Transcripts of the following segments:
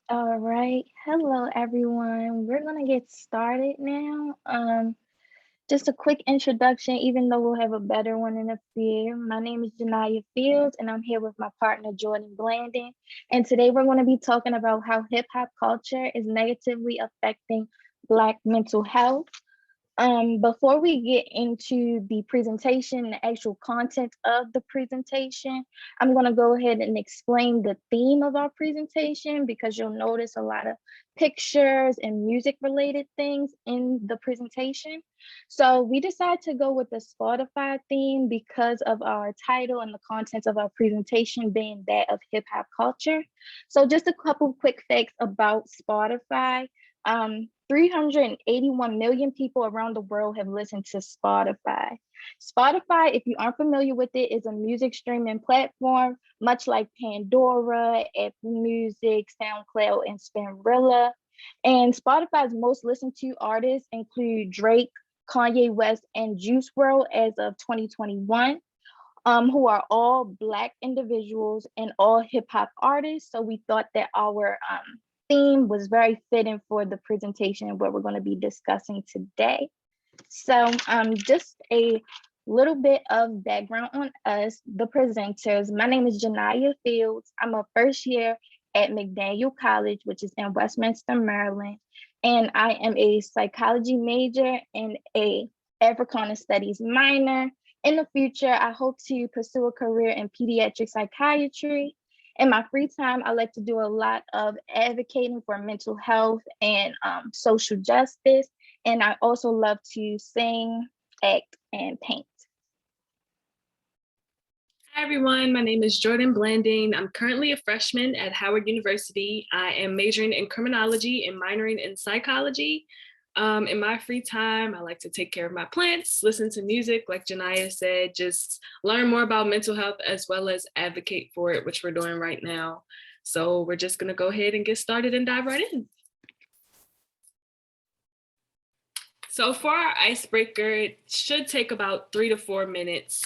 All right. Hello, everyone. We're going to get started now. Just a quick introduction, even though we'll have a better one in a few. My name is Janiah Fields, and I'm here with my partner, Jordan Blandon. And today we're going to be talking about how hip hop culture is negatively affecting Black mental health. Before we get into the presentation, the actual content of the presentation, I'm going to go ahead and explain the theme of our presentation because you'll notice a lot of pictures and music related things in the presentation. So we decided to go with the Spotify theme because of our title and the contents of our presentation being that of hip hop culture. So just a couple quick facts about Spotify. 381 million people around the world have listened to Spotify. Spotify, if you aren't familiar with it, is a music streaming platform, much like Pandora, Apple Music, SoundCloud, and Spinrilla. And Spotify's most listened to artists include Drake, Kanye West, and Juice WRLD as of 2021. Who are all Black individuals and all hip hop artists. So we thought that our theme was very fitting for the presentation what we're going to be discussing today. So just a little bit of background on us, the presenters. My name is Janiah Fields. I'm a first year at McDaniel College, which is in Westminster, Maryland. And I am a psychology major and a Africana Studies minor. In the future, I hope to pursue a career in pediatric psychiatry. In my free time, I like to do a lot of advocating for mental health and social justice. And I also love to sing, act, and paint. Hi everyone, my name is Jordan Blanding. I'm currently a freshman at Howard University. I am majoring in criminology and minoring in psychology. In my free time, I like to take care of my plants, listen to music, like Janiah said, just learn more about mental health as well as advocate for it, which we're doing right now. So we're just gonna go ahead and get started and dive right in. So for our icebreaker, it should take about 3 to 4 minutes.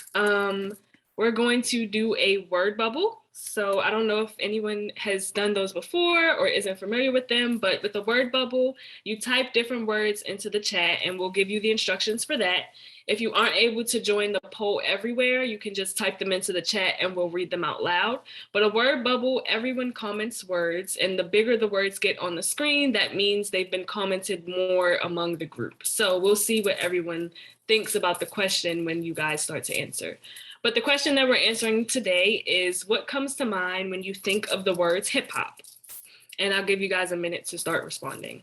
We're going to do a word bubble. So I don't know if anyone has done those before or isn't familiar with them, but with the word bubble, you type different words into the chat and we'll give you the instructions for that. If you aren't able to join the poll everywhere, you can just type them into the chat and we'll read them out loud. But a word bubble, everyone comments words, and the bigger the words get on the screen, that means they've been commented more among the group. So we'll see what everyone thinks about the question when you guys start to answer. But the question that we're answering today is, what comes to mind when you think of the words hip hop? And I'll give you guys a minute to start responding.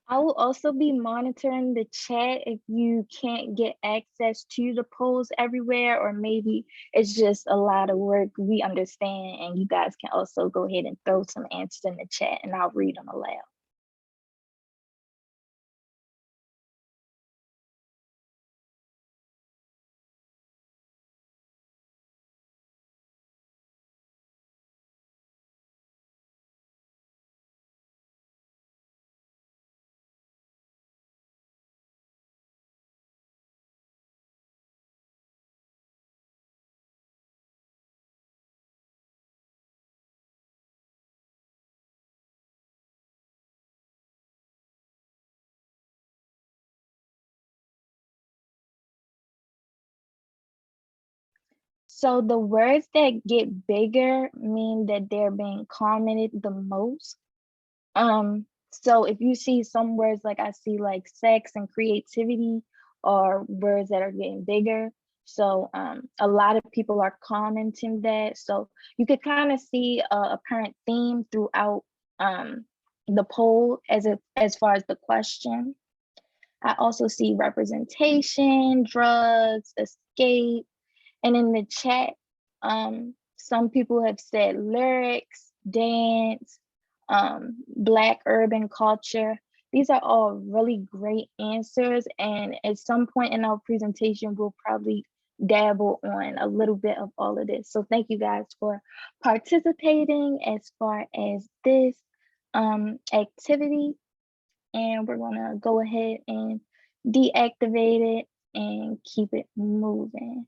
I will also be monitoring the chat if you can't get access to the polls everywhere, or maybe it's just a lot of work. We understand, and you guys can also go ahead and throw some answers in the chat and I'll read them aloud. So the words that get bigger mean that they're being commented the most. So if you see some words like I see like sex and creativity are words that are getting bigger. So a lot of people are commenting that. So you could kind of see a apparent theme throughout the poll as far as the question. I also see representation, drugs, escape, and in the chat, some people have said lyrics, dance, Black urban culture. These are all really great answers. And at some point in our presentation, we'll probably dabble on a little bit of all of this. So thank you guys for participating as far as this activity. And we're gonna go ahead and deactivate it and keep it moving.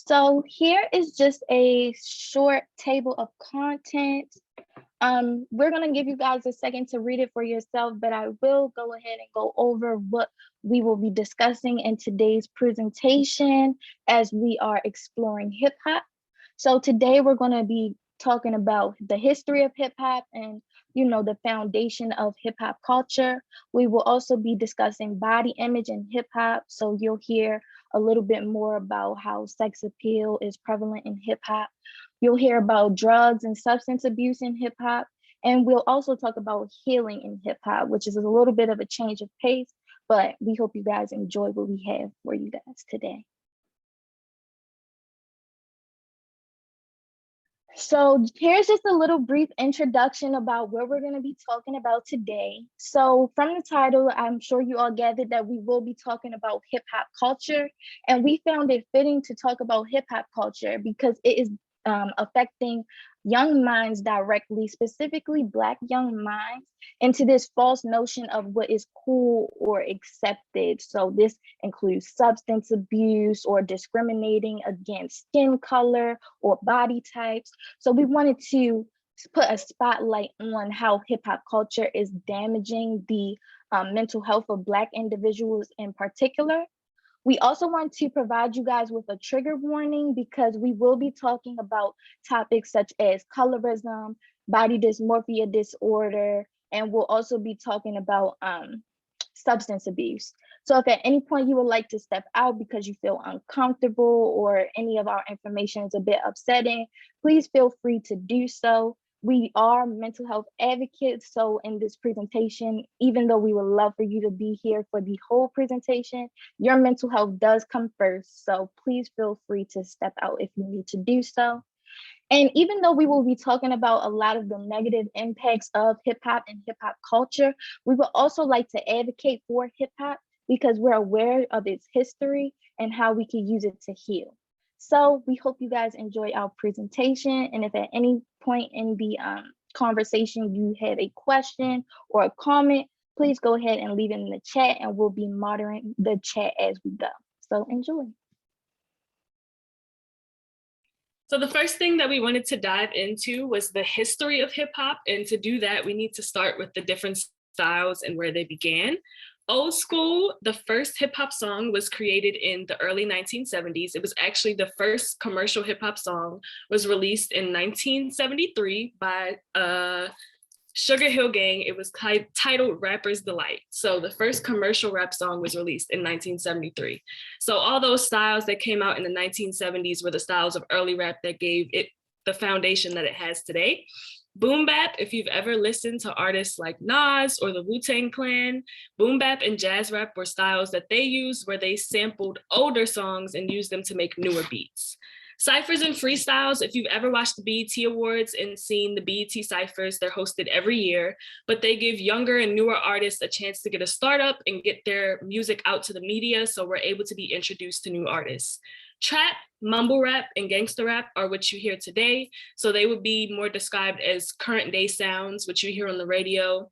So here is just a short table of content. We're gonna give you guys a second to read it for yourself, but I will go ahead and go over what we will be discussing in today's presentation as we are exploring hip hop. So today we're gonna be talking about the history of hip hop and the foundation of hip hop culture. We will also be discussing body image in hip hop. So you'll hear a little bit more about how sex appeal is prevalent in hip hop. You'll hear about drugs and substance abuse in hip hop. And we'll also talk about healing in hip hop, which is a little bit of a change of pace, but we hope you guys enjoy what we have for you guys today. So here's just a little brief introduction about what we're going to be talking about today. So from the title, I'm sure you all gathered that we will be talking about hip hop culture, and we found it fitting to talk about hip hop culture because it is affecting young minds directly, specifically Black young minds, into this false notion of what is cool or accepted. So this includes substance abuse or discriminating against skin color or body types. So we wanted to put a spotlight on how hip hop culture is damaging the mental health of Black individuals in particular. We also want to provide you guys with a trigger warning because we will be talking about topics such as colorism, body dysmorphia disorder, and we'll also be talking about substance abuse. So if at any point you would like to step out because you feel uncomfortable or any of our information is a bit upsetting, please feel free to do so. We are mental health advocates, so in this presentation, even though we would love for you to be here for the whole presentation, your mental health does come first, so please feel free to step out if you need to do so. And even though we will be talking about a lot of the negative impacts of hip hop and hip hop culture, we would also like to advocate for hip hop because we're aware of its history and how we can use it to heal. So we hope you guys enjoy our presentation. And if at any point in the conversation you have a question or a comment, please go ahead and leave it in the chat and we'll be monitoring the chat as we go. So enjoy. So the first thing that we wanted to dive into was the history of hip hop. And to do that, we need to start with the different styles and where they began. Old school, the first hip hop song was created in the early 1970s. It was actually the first commercial hip hop song, was released in 1973 by Sugar Hill Gang. It was titled Rapper's Delight. So the first commercial rap song was released in 1973. So all those styles that came out in the 1970s were the styles of early rap that gave it the foundation that it has today. Boom bap, if you've ever listened to artists like Nas or the Wu-Tang Clan, boom bap and jazz rap were styles that they used where they sampled older songs and used them to make newer beats. Cyphers and freestyles, if you've ever watched the BET Awards and seen the BET Cyphers, they're hosted every year, but they give younger and newer artists a chance to get a startup and get their music out to the media, so we're able to be introduced to new artists. Trap, mumble rap, and gangster rap are what you hear today, so they would be more described as current day sounds, which you hear on the radio.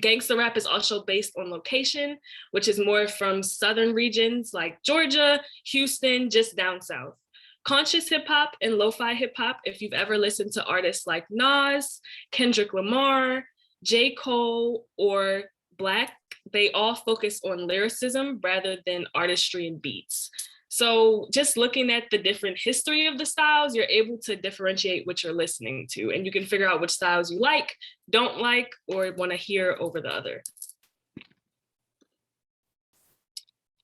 Gangster rap is also based on location, which is more from southern regions like Georgia, Houston, just down south. Conscious hip hop and lo-fi hip hop, if you've ever listened to artists like Nas, Kendrick Lamar, J. Cole, or Black, they all focus on lyricism rather than artistry and beats. So just looking at the different history of the styles, you're able to differentiate what you're listening to, and you can figure out which styles you like, don't like, or want to hear over the other.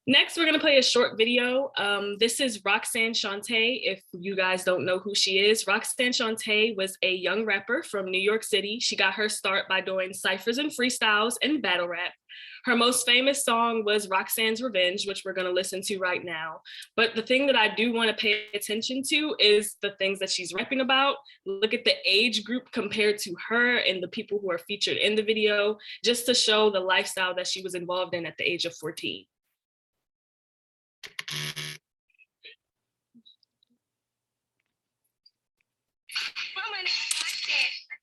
Next, we're gonna play a short video. This is Roxanne Shante. If you guys don't know who she is, Roxanne Shante was a young rapper from New York City. She got her start by doing cyphers and freestyles and battle rap. Her most famous song was Roxanne's Revenge, which we're gonna listen to right now. But the thing that I do wanna pay attention to is the things that she's rapping about. Look at the age group compared to her and the people who are featured in the video, just to show the lifestyle that she was involved in at the age of 14.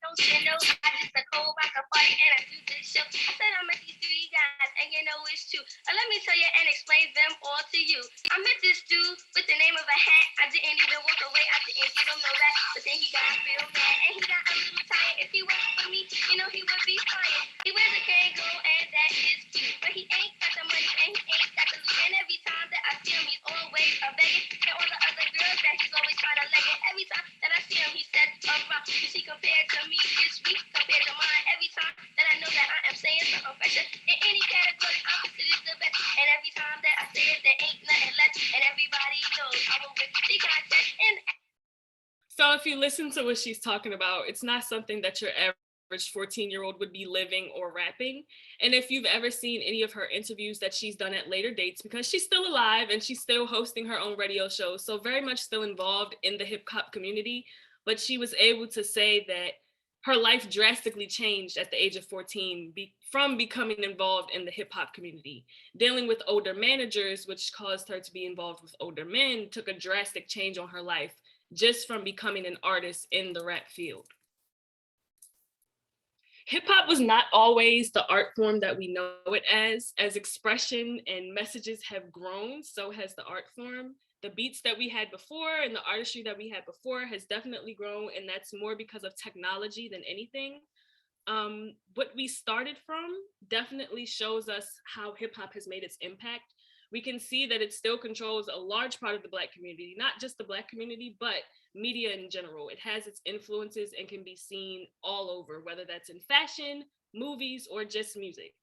Don't you know I just a cold rock a party and I do this show. I said I met these three guys and you know it's true. Let me tell you and explain them all to you. I met this dude with the name of a hat. I I didn't even walk away, I didn't give him no rest. But then he got real mad and he got a little tired. If he worked for me, you know he would be fired. He wears a Kangol and that is cute, but he ain't got the money and he ain't got the loot. And every time that I see him, he's always a begging. And all the other girls that he's always trying to leg it. Every time that I see him, he says, you see, compared to me this week, compared to mine, every time that I know that I am saying something fresher. In any category, I'm considered the best. And every time that I say it, there ain't nothing left. And everybody knows I will win the contest. And so if you listen to what she's talking about, it's not something that your average 14-year-old would be living or rapping. And if you've ever seen any of her interviews that she's done at later dates, because she's still alive and she's still hosting her own radio show, so very much still involved in the hip hop community, but she was able to say that her life drastically changed at the age of 14 from becoming involved in the hip hop community. Dealing with older managers, which caused her to be involved with older men, took a drastic change on her life just from becoming an artist in the rap field. Hip hop was not always the art form that we know it as. As expression and messages have grown, so has the art form. The beats that we had before and the artistry that we had before has definitely grown, and that's more because of technology than anything. What we started from definitely shows us how hip hop has made its impact. We can see that it still controls a large part of the Black community, not just the Black community, but media in general. It has its influences and can be seen all over, whether that's in fashion, movies, or just music.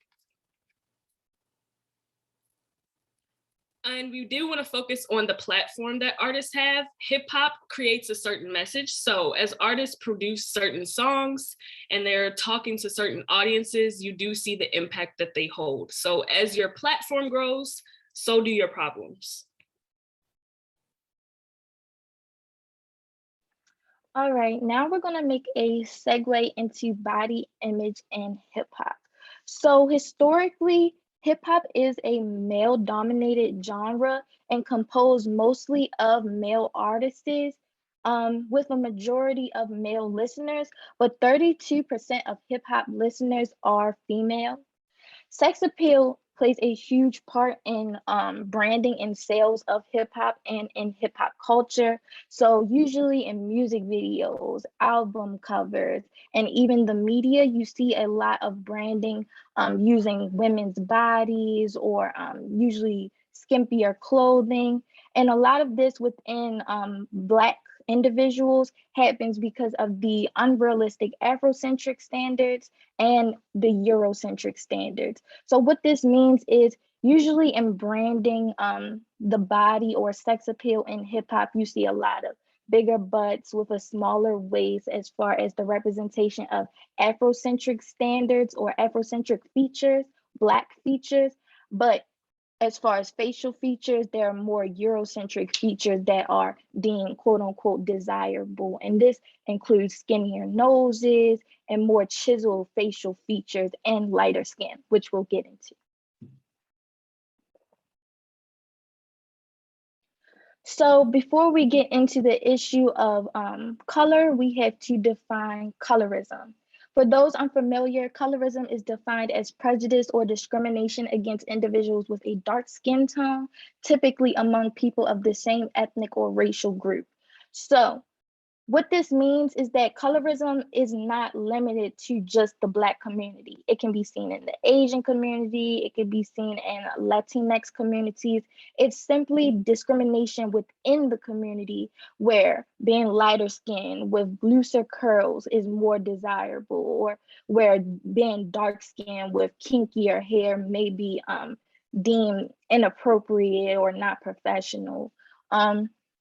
And we do want to focus on the platform that artists have. Hip hop creates a certain message. So as artists produce certain songs and they're talking to certain audiences, you do see the impact that they hold. So as your platform grows, so do your problems. All right, now we're going to make a segue into body image and hip hop. So historically, hip hop is a male dominated genre and composed mostly of male artists, with a majority of male listeners, but 32% of hip hop listeners are female. Sex appeal plays a huge part in branding and sales of hip hop and in hip hop culture. So, usually in music videos, album covers, and even the media, you see a lot of branding using women's bodies or usually skimpier clothing. And a lot of this within Black individuals happens because of the unrealistic Afrocentric standards and the Eurocentric standards. So what this means is usually in branding the body or sex appeal in hip hop, you see a lot of bigger butts with a smaller waist as far as the representation of Afrocentric standards or Afrocentric features, Black features. But as far as facial features, there are more Eurocentric features that are deemed quote unquote desirable. And this includes skinnier noses and more chiseled facial features and lighter skin, which we'll get into. So before we get into the issue of color, we have to define colorism. For those unfamiliar, colorism is defined as prejudice or discrimination against individuals with a dark skin tone, typically among people of the same ethnic or racial group. So what this means is that colorism is not limited to just the Black community. It can be seen in the Asian community, it can be seen in Latinx communities. It's simply discrimination within the community where being lighter skinned with looser curls is more desirable, or where being dark skinned with kinkier hair may be deemed inappropriate or not professional.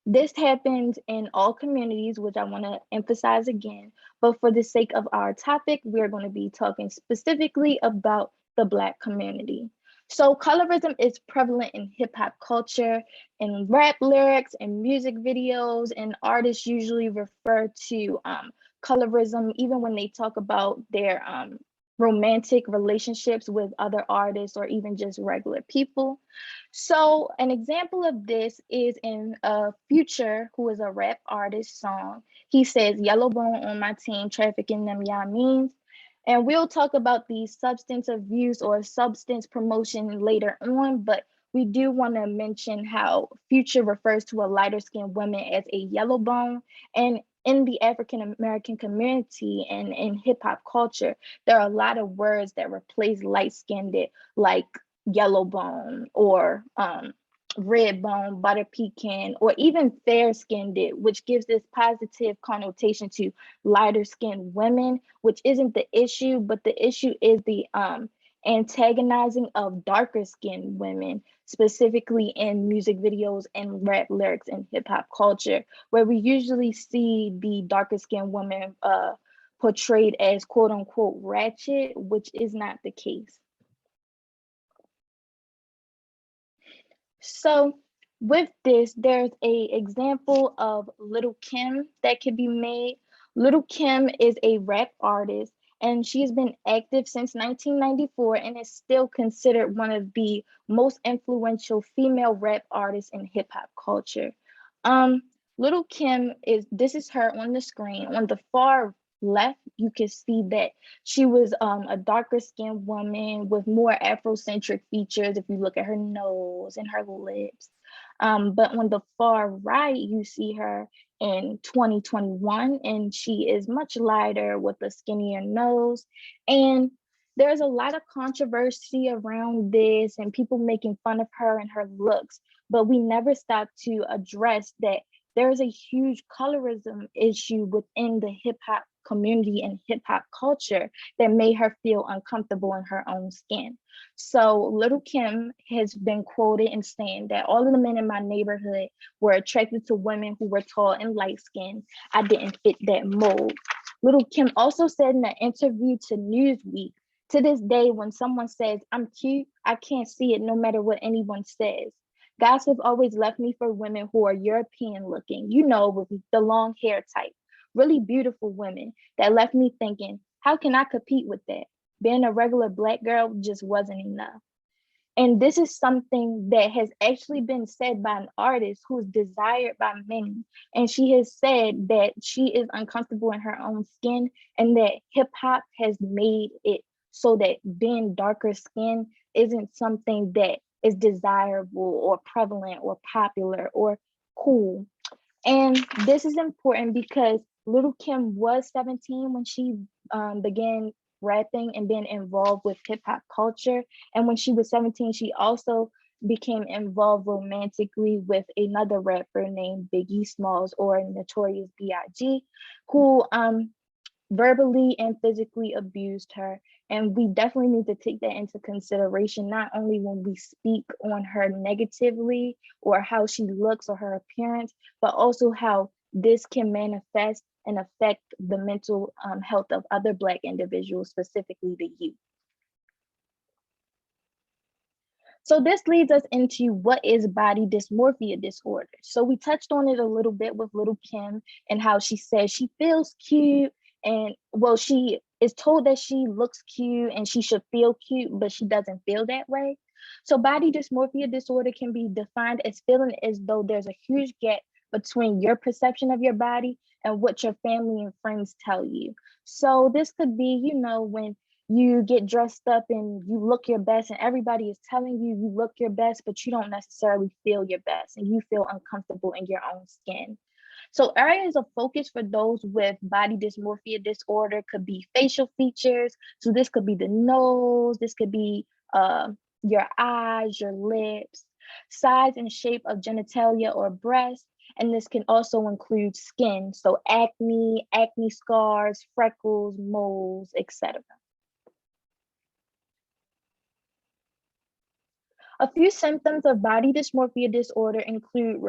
This happens in all communities, which I want to emphasize again, but for the sake of our topic, we're going to be talking specifically about the Black community. So colorism is prevalent in hip hop culture, in rap lyrics, and music videos, and artists usually refer to colorism even when they talk about their romantic relationships with other artists or even just regular people. So an example of this is in Future, who is a rap artist song. He says, "Yellow bone on my team, trafficking them y'all means." And we'll talk about the substance abuse or substance promotion later on, but we do want to mention how Future refers to a lighter skinned woman as a yellow bone. And in the African American community and in hip hop culture, there are a lot of words that replace light skinned, like yellow bone or red bone, butter pecan, or even fair skinned, which gives this positive connotation to lighter skinned women, which isn't the issue, but the issue is the antagonizing of darker skinned women, specifically in music videos and rap lyrics and hip hop culture, where we usually see the darker skinned women portrayed as quote unquote ratchet, which is not the case. So with this, there's a example of Little Kim that could be made. Little Kim is a rap artist and she's been active since 1994 and is still considered one of the most influential female rap artists in hip hop culture. Um, Little Kim this is her on the screen. On the far left, you can see that she was a darker skinned woman with more Afrocentric features if you look at her nose and her lips. But on the far right, you see her in 2021, and she is much lighter with a skinnier nose. And there's a lot of controversy around this and people making fun of her and her looks, but we never stop to address that there's a huge colorism issue within the hip hop community and hip hop culture that made her feel uncomfortable in her own skin. So Little Kim has been quoted in saying that all of the men in my neighborhood were attracted to women who were tall and light skinned. I didn't fit that mold. Little Kim also said in an interview to Newsweek, to this day, when someone says I'm cute, I can't see it no matter what anyone says. Guys have always left me for women who are European looking, with the long hair type, really beautiful women that left me thinking, how can I compete with that? Being a regular Black girl just wasn't enough. And this is something that has actually been said by an artist who's desired by many. And she has said that she is uncomfortable in her own skin and that hip hop has made it so that being darker skin isn't something that is desirable or prevalent or popular or cool. And this is important because Little Kim was 17 when she began rapping and being involved with hip hop culture. And when she was 17, she also became involved romantically with another rapper named Biggie Smalls, or Notorious B.I.G., who verbally and physically abused her. And we definitely need to take that into consideration, not only when we speak on her negatively or how she looks or her appearance, but also how this can manifest and affect the mental health of other Black individuals, specifically the youth. So this leads us into what is body dysmorphia disorder. So we touched on it a little bit with Little Kim and how she says she feels cute and she is told that she looks cute and she should feel cute, but she doesn't feel that way. So body dysmorphia disorder can be defined as feeling as though there's a huge gap between your perception of your body and what your family and friends tell you. So this could be, when you get dressed up and you look your best and everybody is telling you you look your best, but you don't necessarily feel your best and you feel uncomfortable in your own skin. So areas of focus for those with body dysmorphia disorder could be facial features. So this could be the nose, this could be your eyes, your lips, size and shape of genitalia or breasts. And this can also include skin. So acne scars, freckles, moles, etc. A few symptoms of body dysmorphia disorder include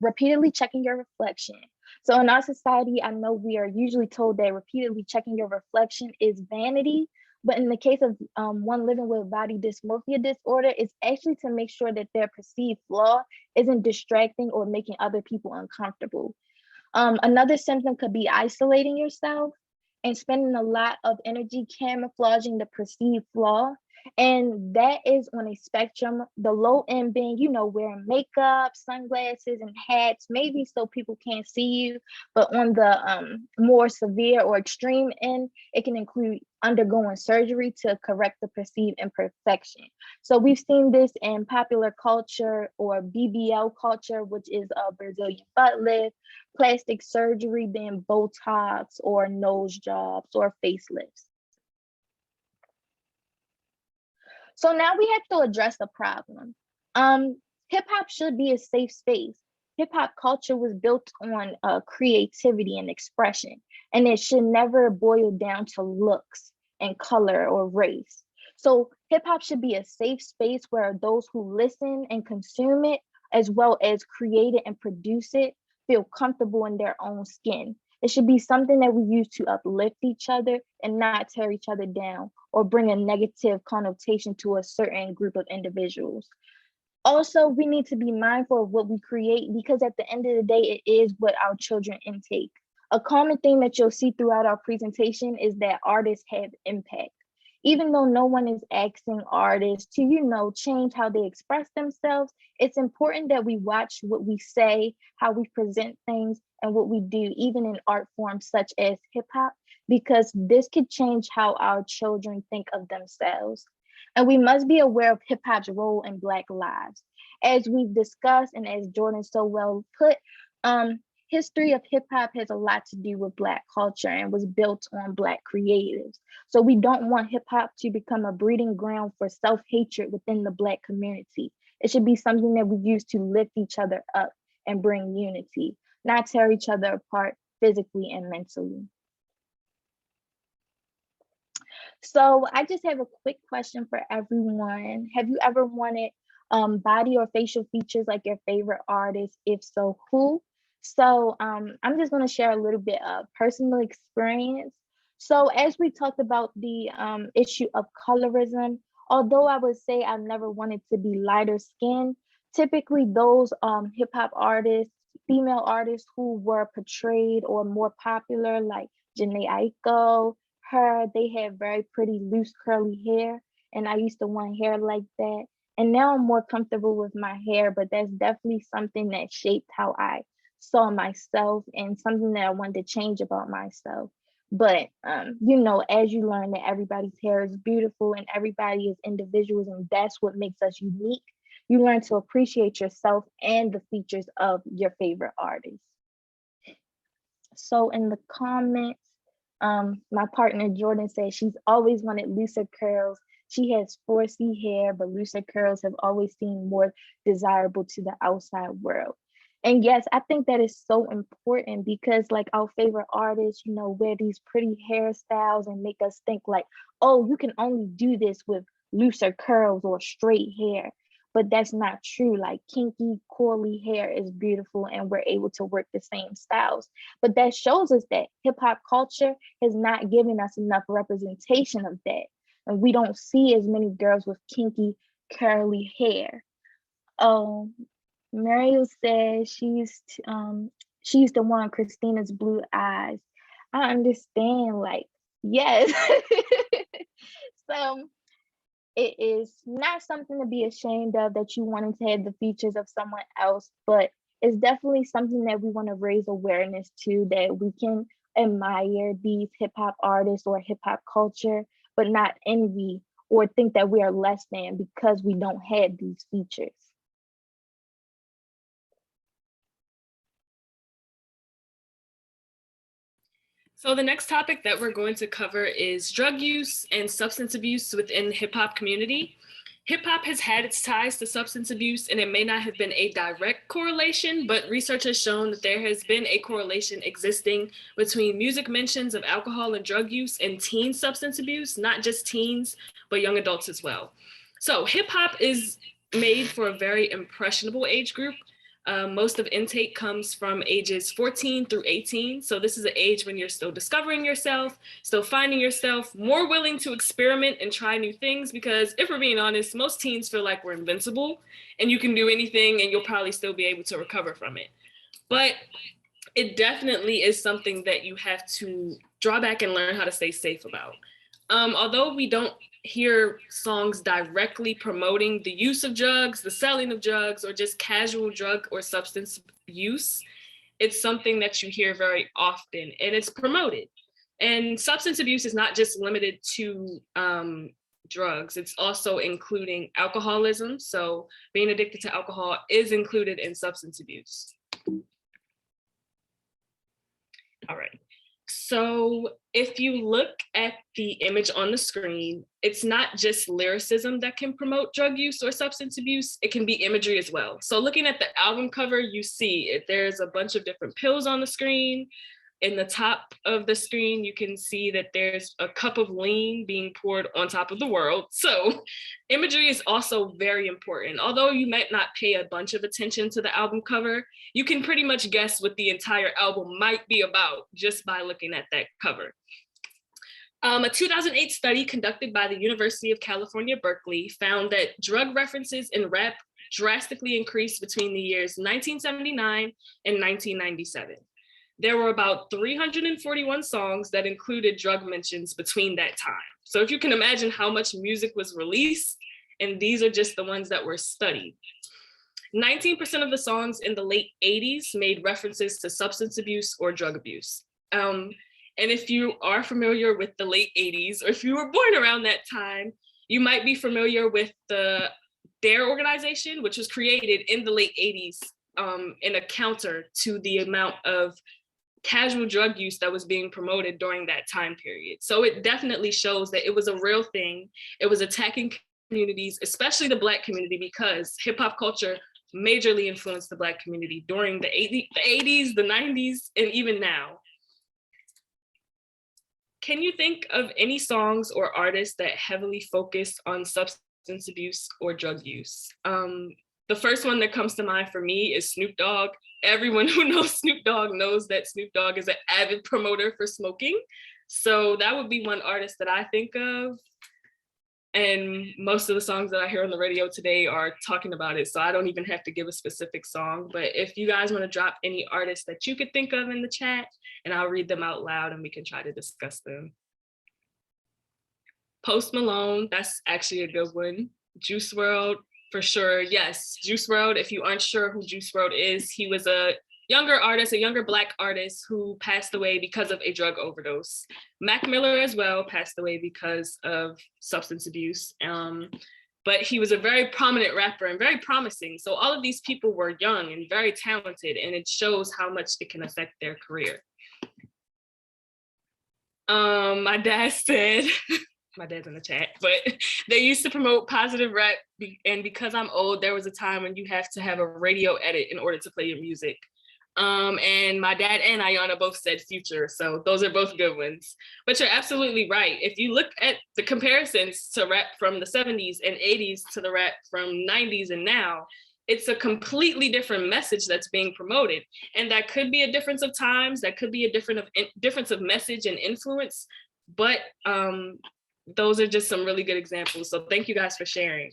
repeatedly checking your reflection. So in our society, I know we are usually told that repeatedly checking your reflection is vanity, but in the case of one living with body dysmorphia disorder, it's actually to make sure that their perceived flaw isn't distracting or making other people uncomfortable. Another symptom could be isolating yourself and spending a lot of energy camouflaging the perceived flaw. And that is on a spectrum, the low end being, wearing makeup, sunglasses, and hats, maybe so people can't see you. But on the more severe or extreme end, it can include undergoing surgery to correct the perceived imperfection. So we've seen this in popular culture or BBL culture, which is a Brazilian butt lift, plastic surgery being Botox or nose jobs or facelifts. So now we have to address the problem. Hip hop should be a safe space. Hip hop culture was built on creativity and expression, and it should never boil down to looks and color or race. So hip hop should be a safe space where those who listen and consume it, as well as create it and produce it, feel comfortable in their own skin. It should be something that we use to uplift each other and not tear each other down or bring a negative connotation to a certain group of individuals. Also, we need to be mindful of what we create because at the end of the day, it is what our children intake. A common theme that you'll see throughout our presentation is that artists have impact. Even though no one is asking artists to, change how they express themselves, it's important that we watch what we say, how we present things, and what we do, even in art forms such as hip hop, because this could change how our children think of themselves. And we must be aware of hip hop's role in Black lives. As we've discussed, and as Jordan so well put, history of hip hop has a lot to do with Black culture and was built on Black creatives. So we don't want hip hop to become a breeding ground for self-hatred within the Black community. It should be something that we use to lift each other up and bring unity, not tear each other apart physically and mentally. So I just have a quick question for everyone. Have you ever wanted body or facial features like your favorite artist? If so, who? So I'm just going to share a little bit of personal experience. So as we talked about the issue of colorism, although I would say I've never wanted to be lighter skinned, typically those hip hop artists, female artists who were portrayed or more popular, like Janae her, they had very pretty loose curly hair, and I used to want hair like that. And now I'm more comfortable with my hair, but that's definitely something that shaped how I saw myself and something that I wanted to change about myself. But as you learn that everybody's hair is beautiful and everybody is individuals, and that's what makes us unique, you learn to appreciate yourself and the features of your favorite artist. So in the comments, my partner Jordan says she's always wanted looser curls. She has 4C hair, but looser curls have always seemed more desirable to the outside world. And yes, I think that is so important because like our favorite artists, wear these pretty hairstyles and make us think like, oh, you can only do this with looser curls or straight hair. But that's not true. Like kinky, curly hair is beautiful and we're able to work the same styles. But that shows us that hip hop culture has not given us enough representation of that. And we don't see as many girls with kinky, curly hair. Mariel says she's the one, Christina's blue eyes. I understand, like, yes. So it is not something to be ashamed of that you wanted to have the features of someone else, but it's definitely something that we want to raise awareness to, that we can admire these hip hop artists or hip hop culture, but not envy or think that we are less than because we don't have these features. So the next topic that we're going to cover is drug use and substance abuse within the hip hop community. Hip hop has had its ties to substance abuse, and it may not have been a direct correlation, but research has shown that there has been a correlation existing between music mentions of alcohol and drug use and teen substance abuse, not just teens, but young adults as well. So hip hop is made for a very impressionable age group. Most of intake comes from ages 14 through 18. So this is an age when you're still discovering yourself, still finding yourself, more willing to experiment and try new things. Because if we're being honest, most teens feel like we're invincible and you can do anything and you'll probably still be able to recover from it. But it definitely is something that you have to draw back and learn how to stay safe about. Although we don't hear songs directly promoting the use of drugs, the selling of drugs, or just casual drug or substance use, it's something that you hear very often and it's promoted. And substance abuse is not just limited to drugs, it's also including alcoholism. So being addicted to alcohol is included in substance abuse. All right. So if you look at the image on the screen, it's not just lyricism that can promote drug use or substance abuse, it can be imagery as well. So looking at the album cover, you see there's a bunch of different pills on the screen. In the top of the screen, you can see that there's a cup of lean being poured on top of the world. So imagery is also very important. Although you might not pay a bunch of attention to the album cover, you can pretty much guess what the entire album might be about just by looking at that cover. A 2008 study conducted by the University of California, Berkeley found that drug references in rap drastically increased between the years 1979 and 1997. There were about 341 songs that included drug mentions between that time. So if you can imagine how much music was released, and these are just the ones that were studied. 19% of the songs in the late 80s made references to substance abuse or drug abuse. And if you are familiar with the late 80s, or if you were born around that time, you might be familiar with the DARE organization, which was created in the late 80s in a counter to the amount of casual drug use that was being promoted during that time period. So it definitely shows that it was a real thing. It was attacking communities, especially the Black community, because hip hop culture majorly influenced the Black community during the 80s, the 90s, and even now. Can you think of any songs or artists that heavily focus on substance abuse or drug use? The first one that comes to mind for me is Snoop Dogg. Everyone who knows Snoop Dogg knows that Snoop Dogg is an avid promoter for smoking. So that would be one artist that I think of. And most of the songs that I hear on the radio today are talking about it. So I don't even have to give a specific song. But if you guys want to drop any artists that you could think of in the chat, and I'll read them out loud and we can try to discuss them. Post Malone, that's actually a good one. Juice WRLD, for sure, yes. Juice WRLD, if you aren't sure who Juice WRLD is, he was a younger artist, a younger Black artist who passed away because of a drug overdose. Mac Miller as well passed away because of substance abuse. But he was a very prominent rapper and very promising. So all of these people were young and very talented, and it shows how much it can affect their career. My dad said, my dad's in the chat, but they used to promote positive rap, and because I'm old, there was a time when you have to have a radio edit in order to play your music. And my dad and Ayana both said Future, so those are both good ones. But you're absolutely right. If you look at the comparisons to rap from the 70s and 80s to the rap from 90s and now, it's a completely different message that's being promoted. And that could be a difference of times, that could be a difference of message and influence, but those are just some really good examples. So thank you guys for sharing.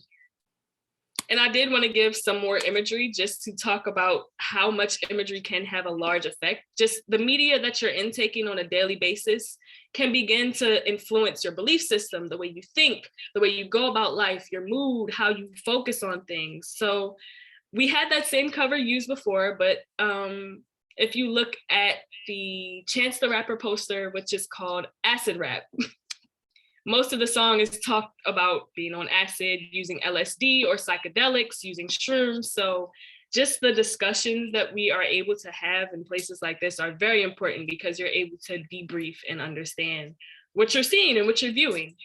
And I did want to give some more imagery just to talk about how much imagery can have a large effect. Just the media that you're intaking on a daily basis can begin to influence your belief system, the way you think, the way you go about life, your mood, how you focus on things. So we had that same cover used before, but if you look at the Chance the Rapper poster, which is called Acid Rap, most of the song is talked about being on acid, using LSD or psychedelics, using shrooms. So just the discussions that we are able to have in places like this are very important because you're able to debrief and understand what you're seeing and what you're viewing.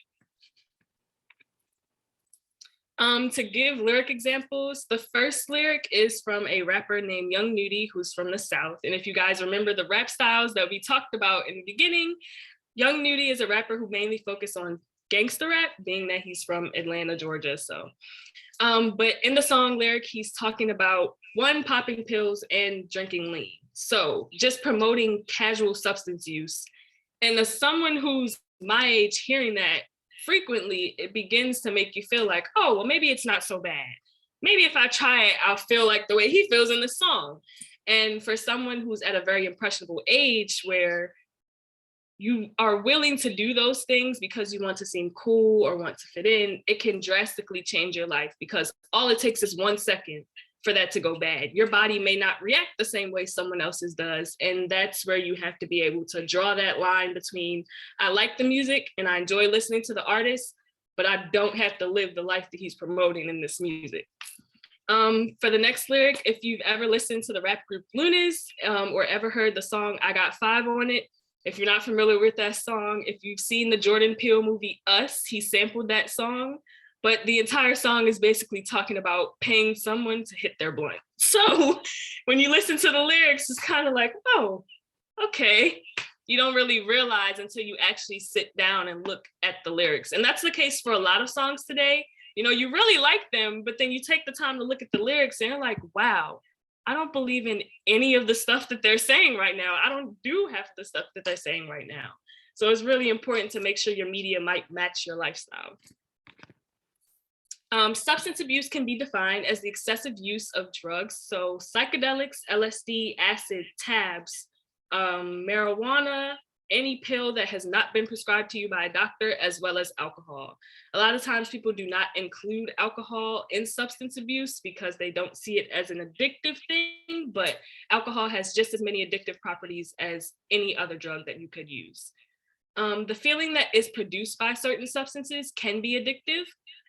To give lyric examples, the first lyric is from a rapper named Young Nudy, who's from the South. And if you guys remember the rap styles that we talked about in the beginning, Young Nudy is a rapper who mainly focused on gangster rap, being that he's from Atlanta, Georgia. So, but in the song lyric, he's talking about one, popping pills and drinking lean. So just promoting casual substance use. And as someone who's my age hearing that frequently, it begins to make you feel like, oh, well, maybe it's not so bad. Maybe if I try it, I'll feel like the way he feels in the song. And for someone who's at a very impressionable age where you are willing to do those things because you want to seem cool or want to fit in, it can drastically change your life, because all it takes is 1 second for that to go bad. Your body may not react the same way someone else's does. And that's where you have to be able to draw that line between, I like the music and I enjoy listening to the artist, but I don't have to live the life that he's promoting in this music. For the next lyric, if you've ever listened to the rap group Lunas, or ever heard the song I Got 5 on It, if you're not familiar with that song, if you've seen the Jordan Peele movie Us, he sampled that song. But the entire song is basically talking about paying someone to hit their blunt. So when you listen to the lyrics, it's kind of like, oh, okay. You don't really realize until you actually sit down and look at the lyrics. And that's the case for a lot of songs today. You know, you really like them, but then you take the time to look at the lyrics and you're like, wow, I don't believe in any of the stuff that they're saying right now. I don't do half the stuff that they're saying right now. So it's really important to make sure your media might match your lifestyle. Substance abuse can be defined as the excessive use of drugs. So psychedelics, LSD, acid, tabs, marijuana, any pill that has not been prescribed to you by a doctor, as well as alcohol. A lot of times people do not include alcohol in substance abuse because they don't see it as an addictive thing, but alcohol has just as many addictive properties as any other drug that you could use. The feeling that is produced by certain substances can be addictive,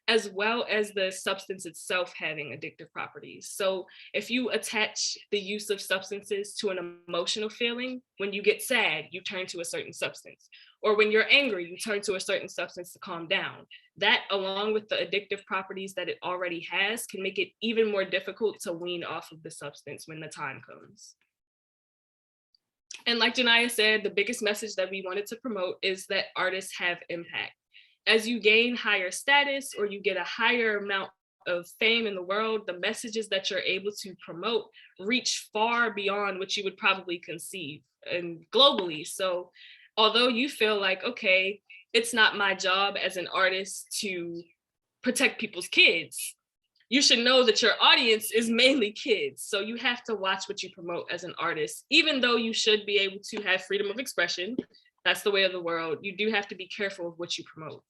as well as the substance itself having addictive properties. So if you attach the use of substances to an emotional feeling, when you get sad, you turn to a certain substance. Or when you're angry, you turn to a certain substance to calm down. That, along with the addictive properties that it already has, can make it even more difficult to wean off of the substance when the time comes. And like Janiah said, the biggest message that we wanted to promote is that artists have impact. As you gain higher status or you get a higher amount of fame in the world, the messages that you're able to promote reach far beyond what you would probably conceive, and globally. So although you feel like, okay, it's not my job as an artist to protect people's kids, you should know that your audience is mainly kids. So you have to watch what you promote as an artist, even though you should be able to have freedom of expression. That's the way of the world. You do have to be careful of what you promote.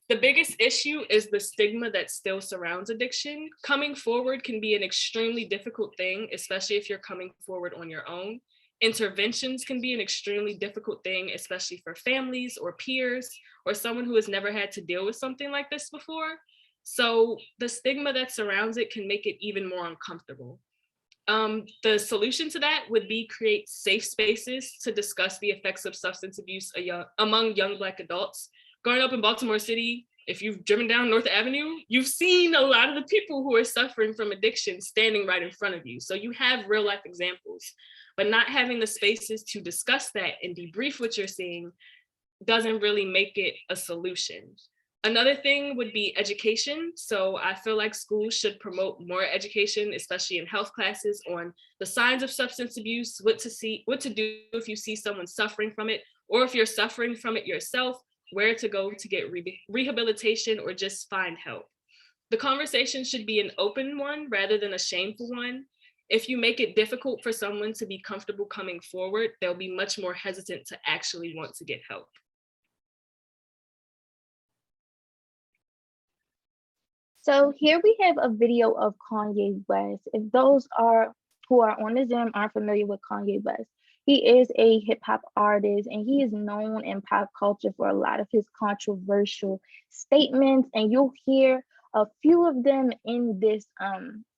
The biggest issue is the stigma that still surrounds addiction. Coming forward can be an extremely difficult thing, especially if you're coming forward on your own. Interventions can be an extremely difficult thing, especially for families or peers or someone who has never had to deal with something like this before. So the stigma that surrounds it can make it even more uncomfortable. The solution to that would be create safe spaces to discuss the effects of substance abuse among young Black adults. Growing up in Baltimore City, if you've driven down North Avenue, you've seen a lot of the people who are suffering from addiction standing right in front of you. So you have real life examples, but not having the spaces to discuss that and debrief what you're seeing doesn't really make it a solution. Another thing would be education. So I feel like schools should promote more education, especially in health classes, on the signs of substance abuse, what to do if you see someone suffering from it, or if you're suffering from it yourself, where to go to get rehabilitation or just find help. The conversation should be an open one rather than a shameful one. If you make it difficult for someone to be comfortable coming forward, they'll be much more hesitant to actually want to get help. So here we have a video of Kanye West. If those who are on the Zoom aren't familiar with Kanye West, he is a hip hop artist and he is known in pop culture for a lot of his controversial statements. And you'll hear a few of them in this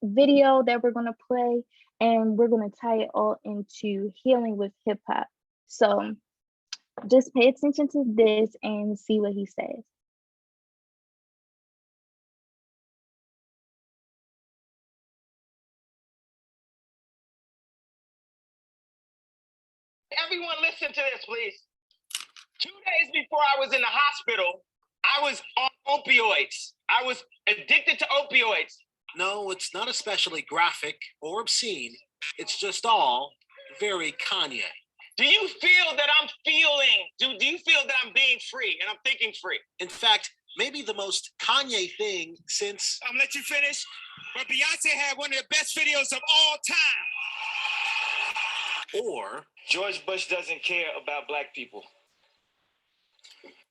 video that we're going to play, and we're going to tie it all into healing with hip hop. So just pay attention to this and see what he says. Everyone listen to this, please. 2 days before I was in the hospital, I was on opioids. I was addicted to opioids. No, it's not especially graphic or obscene. It's just all very Kanye. Do you feel that I'm feeling? Do you feel that I'm being free and I'm thinking free? In fact, maybe the most Kanye thing since... I'm gonna let you finish. But Beyonce had one of the best videos of all time. Or George Bush doesn't care about black people.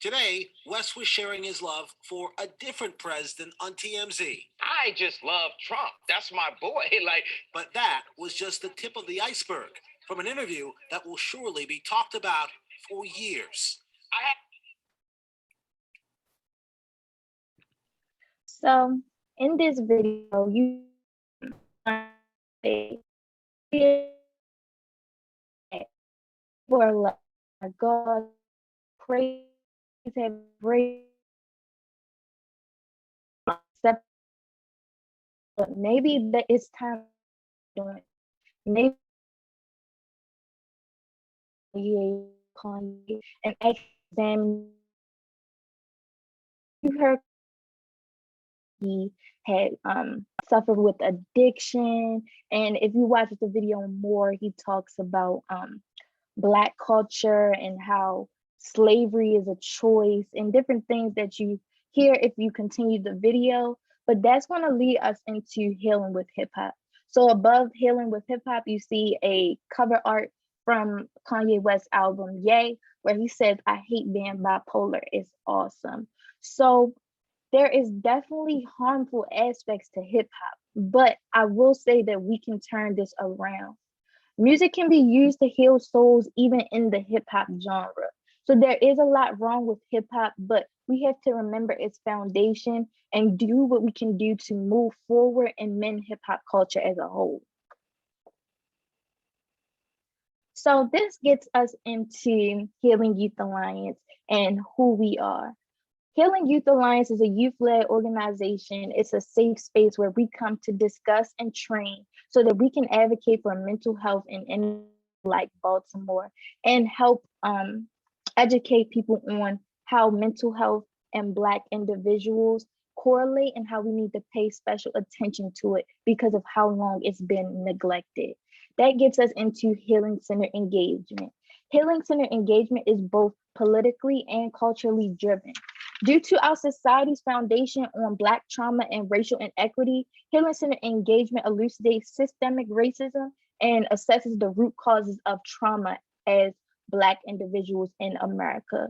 today, Wes was sharing his love for a different president on TMZ. I just love Trump. That's my boy. Like, But that was just the tip of the iceberg from an interview that will surely be talked about for years. I have So in this video, you for like God praise have raised step, but maybe that it's time to do it. Maybe Kanye and examine. You heard he had suffered with addiction, and if you watch the video more, he talks about Black culture and how slavery is a choice and different things that you hear if you continue the video. But that's going to lead us into healing with hip hop. So above healing with hip hop, you see a cover art from Kanye West's album Yay, where he says, "I hate being bipolar. It's awesome." So there is definitely harmful aspects to hip hop, but I will say that we can turn this around. Music can be used to heal souls even in the hip hop genre. So there is a lot wrong with hip hop, but we have to remember its foundation and do what we can do to move forward and mend hip hop culture as a whole. So this gets us into Healing Youth Alliance and who we are. Healing Youth Alliance is a youth-led organization. It's a safe space where we come to discuss and train so that we can advocate for mental health in like Baltimore and help educate people on how mental health and Black individuals correlate and how we need to pay special attention to it because of how long it's been neglected. That gets us into Healing Center engagement. Healing Center engagement is both politically and culturally driven. Due to our society's foundation on Black trauma and racial inequity, Healing Center engagement elucidates systemic racism and assesses the root causes of trauma as Black individuals in America.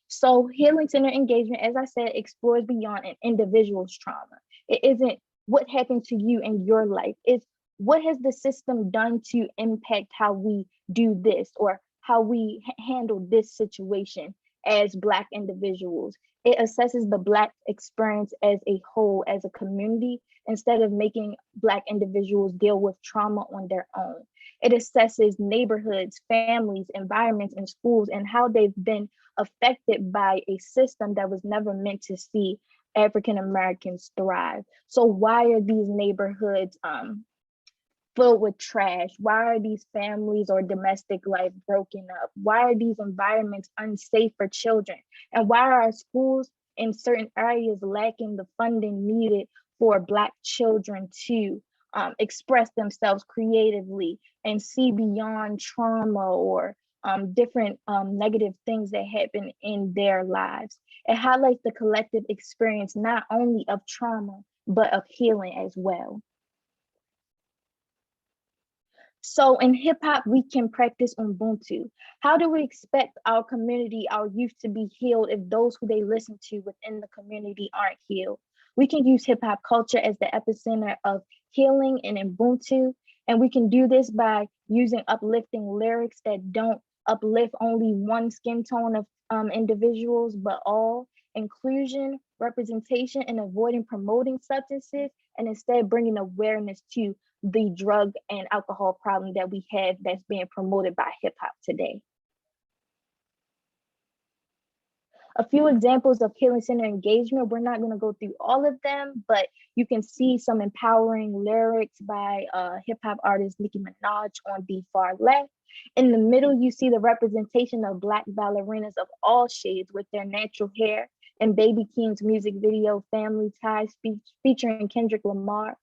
So Healing Center engagement, as I said, explores beyond an individual's trauma. It isn't what happened to you in your life. It's what has the system done to impact how we do this or how we handle this situation as Black individuals. It assesses the Black experience as a whole, as a community, instead of making Black individuals deal with trauma on their own. It assesses neighborhoods, families, environments, and schools and how they've been affected by a system that was never meant to see African Americans thrive. So why are these neighborhoods filled with trash? Why are these families or domestic life broken up? Why are these environments unsafe for children? And why are our schools in certain areas lacking the funding needed for Black children to express themselves creatively and see beyond trauma or different negative things that happen in their lives? It highlights the collective experience, not only of trauma, but of healing as well. So in hip hop, we can practice Ubuntu. How do we expect our community, our youth to be healed if those who they listen to within the community aren't healed? We can use hip hop culture as the epicenter of healing and Ubuntu. And we can do this by using uplifting lyrics that don't uplift only one skin tone of individuals, but all. Inclusion, representation, and avoiding promoting substances, and instead bringing awareness to the drug and alcohol problem that we have that's being promoted by hip hop today. A few examples of Healing Center engagement. We're not going to go through all of them, but you can see some empowering lyrics by hip hop artist Nicki Minaj on the far left. In the middle, you see the representation of Black ballerinas of all shades with their natural hair in Baby Keem's music video Family Ties featuring Kendrick Lamar.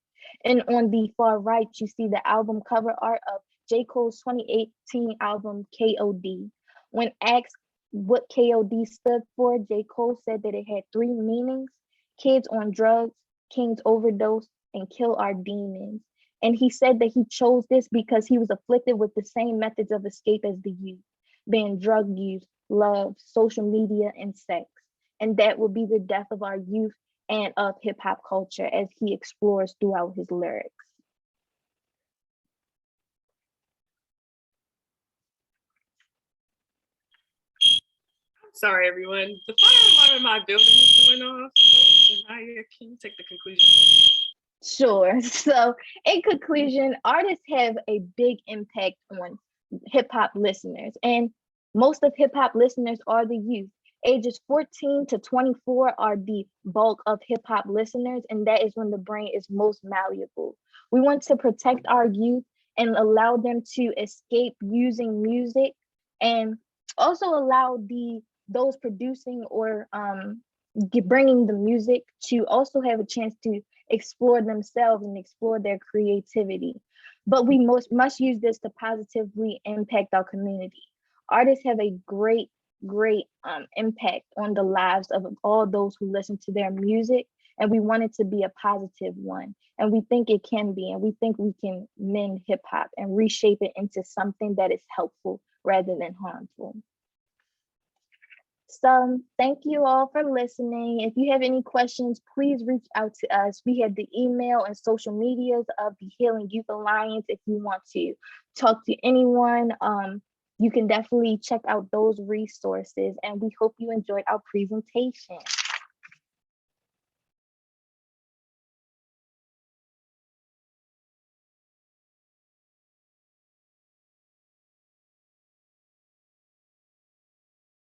And on the far right, you see the album cover art of J. Cole's 2018 album KOD. When asked what KOD stood for, J. Cole said that it had three meanings: kids on drugs, kings overdose, and kill our demons. And he said that he chose this because he was afflicted with the same methods of escape as the youth, being drug use, love, social media, and sex. And that will be the death of our youth and of hip hop culture as he explores throughout his lyrics. Sorry, everyone. The fire alarm in my building is going off. So, Janiah, can you take the conclusion for me? Sure. So, in conclusion, artists have a big impact on hip hop listeners, and most of hip hop listeners are the youth. Ages 14 to 24 are the bulk of hip hop listeners, and that is when the brain is most malleable. We want to protect our youth and allow them to escape using music, and also allow those producing or bringing the music to also have a chance to explore themselves and explore their creativity. But we must use this to positively impact our community. Artists have a great impact on the lives of all those who listen to their music, and we want it to be a positive one. And we think it can be, and we think we can mend hip hop and reshape it into something that is helpful rather than harmful. So thank you all for listening. If you have any questions, please reach out to us. We have the email and social medias of the Healing Youth Alliance. If you want to talk to anyone, you can definitely check out those resources. And we hope you enjoyed our presentation.